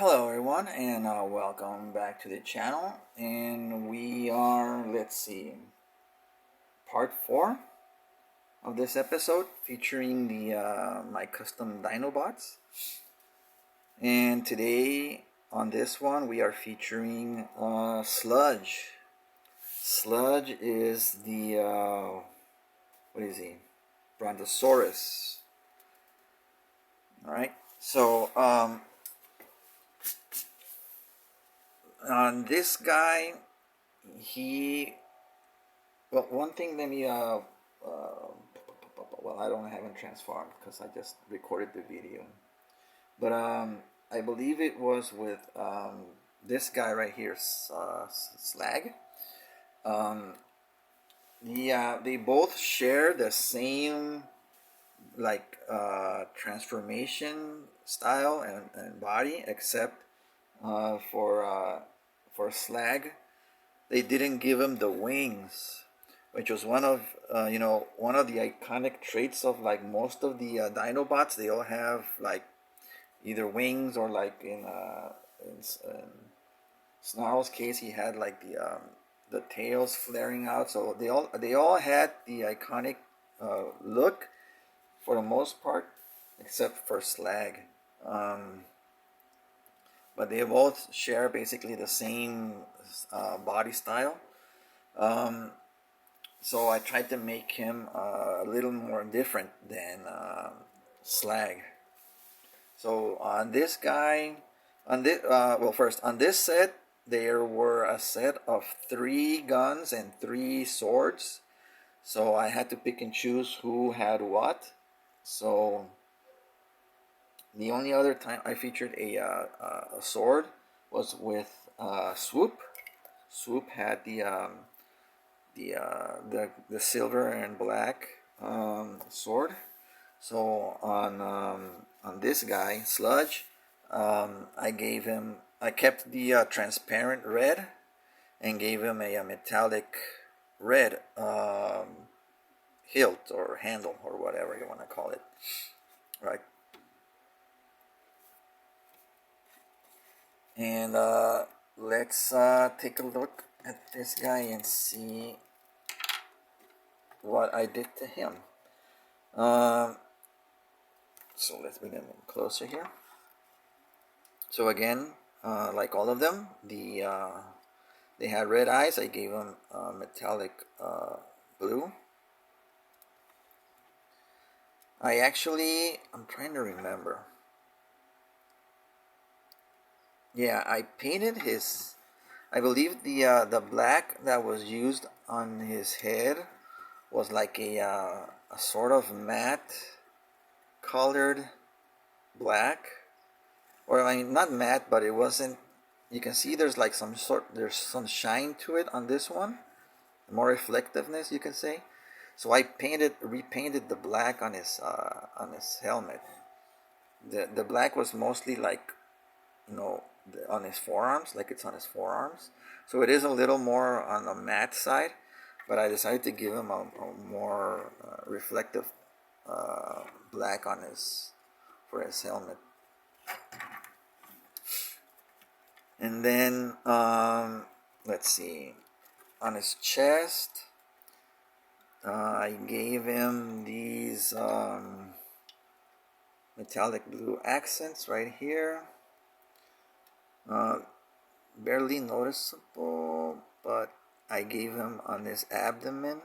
Hello everyone, and welcome back to the channel. And we are, let's see, part 4 of this episode featuring the my custom Dinobots. And today on this one we are featuring Sludge. Sludge is the what is he? Brontosaurus. All right. So on this guy, well, one thing, let me well, I don't have him transformed because I just recorded the video, but I believe it was with this guy right here, Slag. They both share the same like transformation style and body, except for Slag, they didn't give him the wings, which was one of one of the iconic traits of like most of the Dinobots. They all have like either wings or like in Snarl's case, he had like the tails flaring out. So they all had the iconic look for the most part, except for Slag. But they both share basically the same body style. So I tried to make him a little more different than Slag. So on this guy, on this well, first on this set, there were a set of 3 guns and 3 swords. So I had to pick and choose who had what. So the only other time I featured a sword was with Swoop. Swoop had the silver and black sword. So on this guy, Sludge, I kept the transparent red and gave him a metallic red hilt or handle or whatever you want to call it, right? And let's take a look at this guy and see what I did to him. So let's bring him in closer here. So again, like all of them, they had red eyes. I gave them metallic blue. I'm trying to remember. Yeah, I painted his. I believe the black that was used on his head was like a sort of matte colored black, or I mean not matte, but it wasn't. You can see there's like there's some shine to it on this one, more reflectiveness, you can say. So I repainted the black on his helmet. The black was mostly like, on his forearms, like it's on his forearms. So it is a little more on the matte side, but I decided to give him a more reflective black for his helmet. And then let's see, on his chest, I gave him these metallic blue accents right here. Barely noticeable, but I gave him on his abdomen.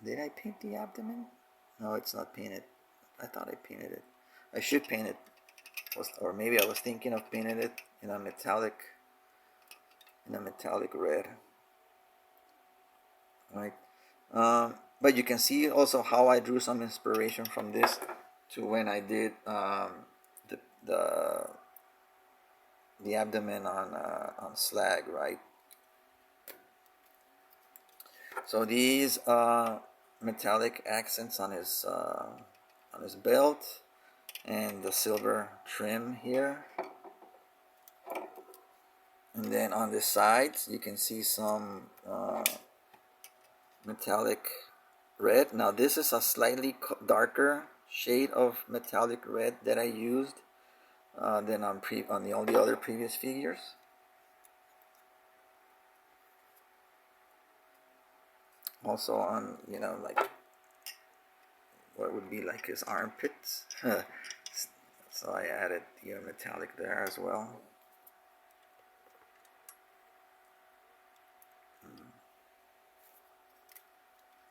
Did I paint the abdomen? No, it's not painted. I thought I painted it. I should paint it, or maybe I was thinking of painting it in a metallic red. Right. But you can see also how I drew some inspiration from this to when I did the abdomen on Slag, right? So these metallic accents on his belt and the silver trim here, and then on the sides you can see some metallic red. Now this is a slightly darker shade of metallic red that I used than on all the other previous figures. Also on, you know, like what would be like his armpits. So I added the metallic there as well.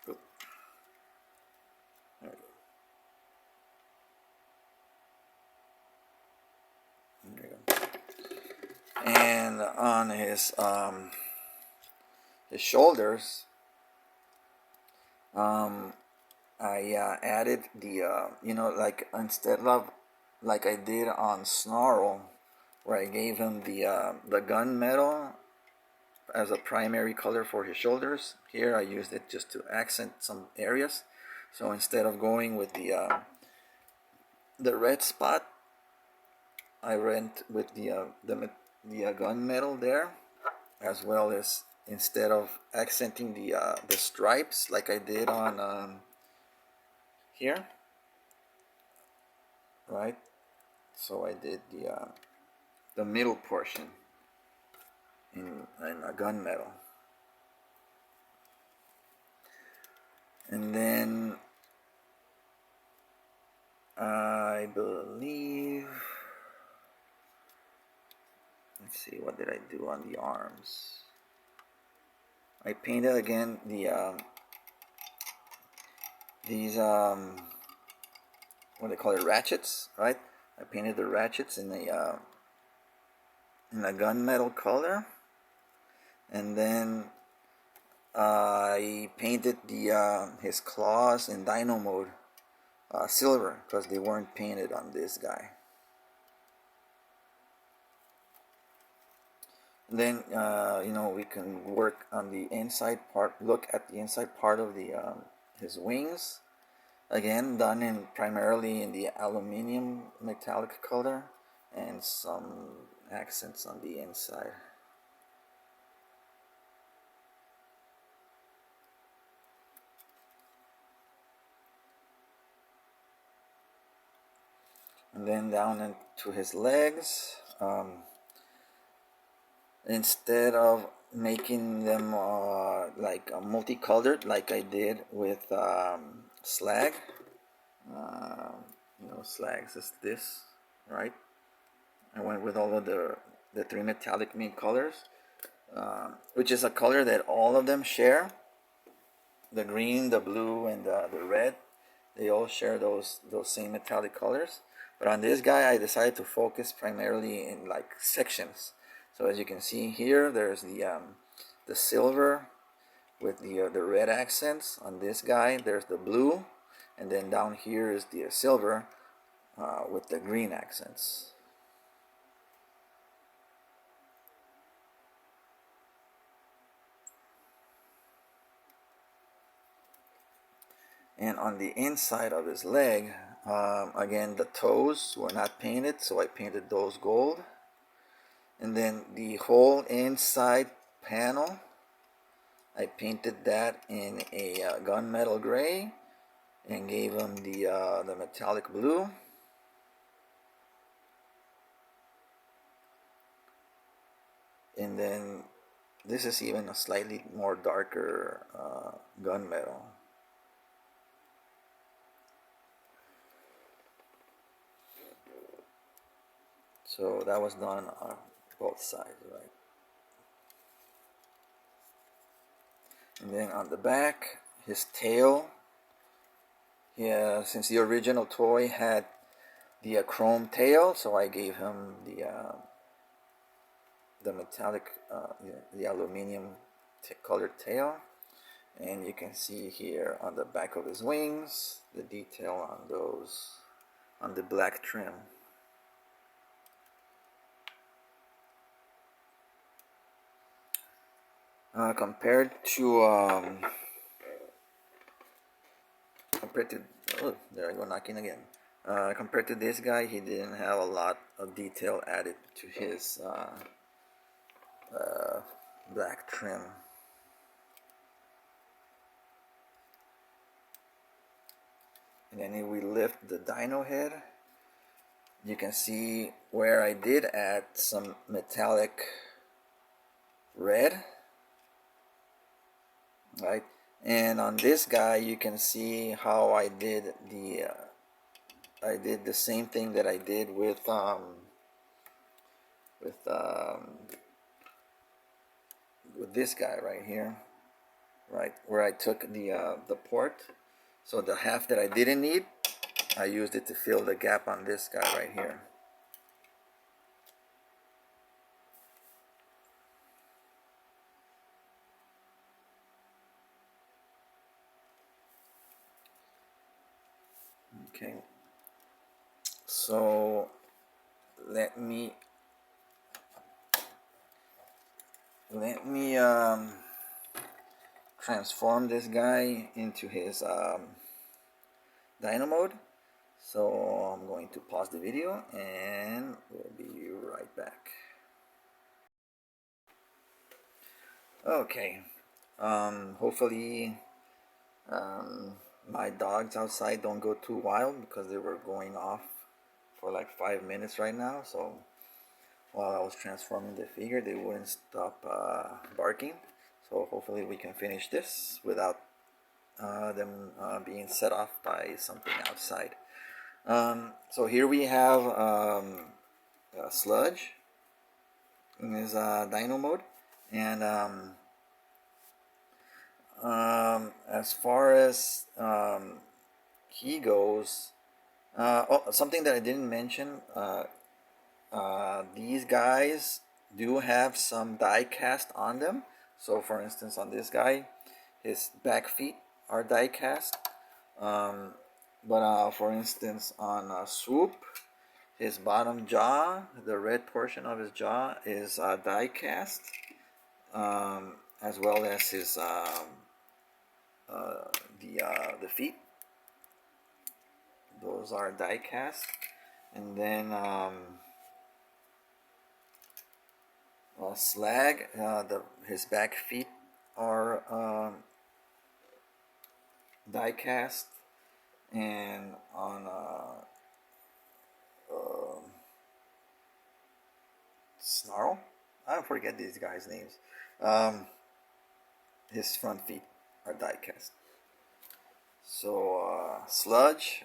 There we go. There you go. And on his shoulders, I added the you know, like instead of like I did on Snarl, where I gave him the gunmetal as a primary color for his shoulders. Here I used it just to accent some areas. So instead of going with the red spot, I went with the gunmetal there, as well as instead of accenting the stripes like I did on here, right? So I did the middle portion in a gunmetal, and then I believe, let's see, what did I do on the arms? I painted again these what they call it, ratchets, right? I painted the ratchets in a gunmetal color, and then I painted his claws in Dino Mode silver, because they weren't painted on this guy. And then you know, we can work on the inside part. Look at the inside part of the his wings. Again, done in primarily in the aluminum metallic color, and some accents on the inside. And then down into his legs, instead of making them like multicolored like I did with Slag, you know, Slags is this, right? I went with all of the three metallic main colors, which is a color that all of them share. The green, the blue, and the red, they all share those same metallic colors. But on this guy, I decided to focus primarily in like sections. So as you can see here, there's the silver with the red accents. On this guy, there's the blue, and then down here is the silver with the green accents. And on the inside of his leg, again, the toes were not painted, so I painted those gold. And then the whole inside panel, I painted that in a gunmetal gray and gave him the metallic blue. And then this is even a slightly more darker gunmetal. So that was done on both sides, right? And then on the back, his tail. Yeah, since the original toy had the chrome tail, so I gave him the metallic, the aluminum colored tail. And you can see here on the back of his wings the detail on those, on the black trim. Compared to oh, there I go knocking again. Compared to this guy, he didn't have a lot of detail added to his black trim. And then we lift the dino head. you can see where I did add some metallic red, right? And on this guy you can see how I did the same thing that I did with with this guy right here, right, where I took the port, so the half that I didn't need, I used it to fill the gap on this guy right here. Okay, so let me transform this guy into his Dino Mode. So I'm going to pause the video and we'll be right back. Okay, hopefully my dogs outside don't go too wild, because they were going off for like 5 minutes right now. So while I was transforming the figure, they wouldn't stop barking. So hopefully we can finish this without them being set off by something outside. So here we have Sludge in his Dino Mode, and as far as he goes, something that I didn't mention, these guys do have some die cast on them. So for instance, on this guy, his back feet are die cast, but for instance on Swoop, his bottom jaw, the red portion of his jaw is die cast, as well as his the feet. Those are die cast, and then Slag, his back feet are die cast, and on Snarl, I forget these guys' names. His front feet are die cast. So Sludge,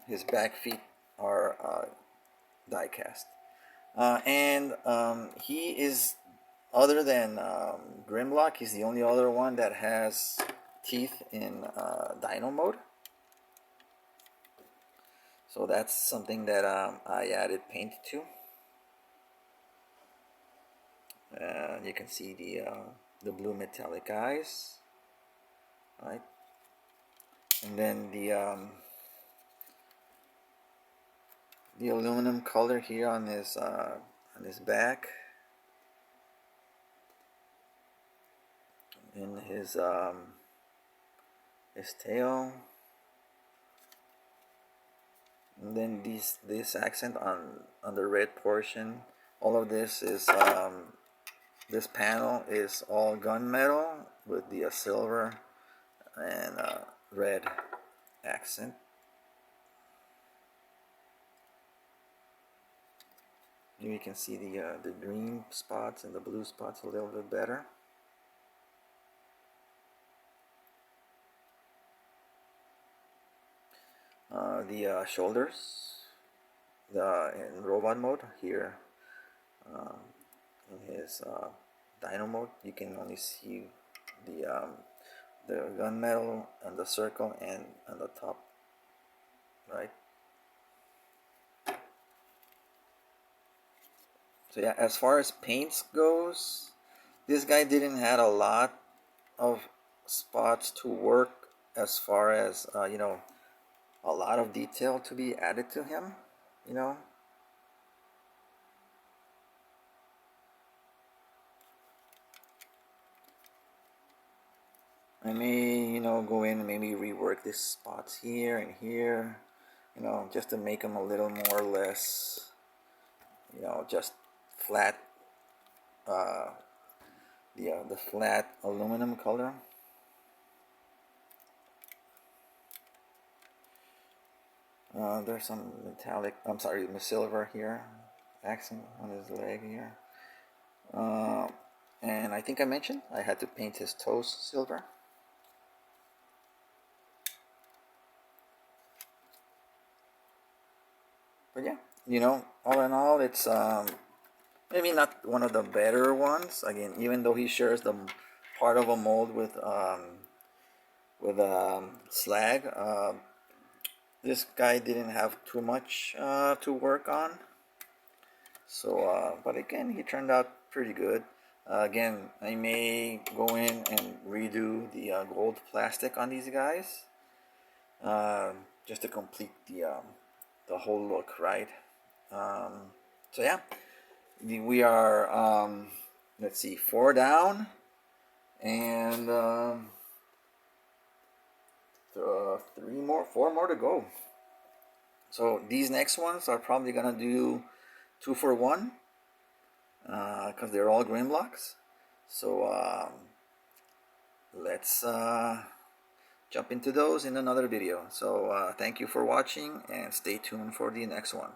his back feet are die cast, and he is, other than Grimlock, he's the only other one that has teeth in Dino Mode. So that's something that I added paint to. You can see the blue metallic eyes, right? And then the aluminum color here on his back, in his tail, and then this accent on the red portion. All of this is this panel is all gunmetal with the silver and red accent. You can see the green spots and the blue spots a little bit better. The shoulders, in robot mode here, in his Dino Mode, you can only see the gunmetal and the circle and on the top, right? So yeah, as far as paints goes, this guy didn't have a lot of spots to work, as far as you know, a lot of detail to be added to him, you know. I may, you know, go in and maybe rework these spots here and here, you know, just to make them a little more or less, you know, just flat, the flat aluminum color. There's some metallic, I'm sorry, silver here, accent on his leg here. And I think I mentioned I had to paint his toes silver. But yeah, you know, all in all, it's maybe not one of the better ones. Again, even though he shares the part of a mold with Slag, this guy didn't have too much to work on. So, but again, he turned out pretty good. Again, I may go in and redo the gold plastic on these guys, just to complete the whole look, right? So yeah, we are let's see, 4 down, and 4 more to go. So these next ones are probably gonna do 2 for 1, because they're all green blocks. So let's jump into those in another video. So thank you for watching, and stay tuned for the next one.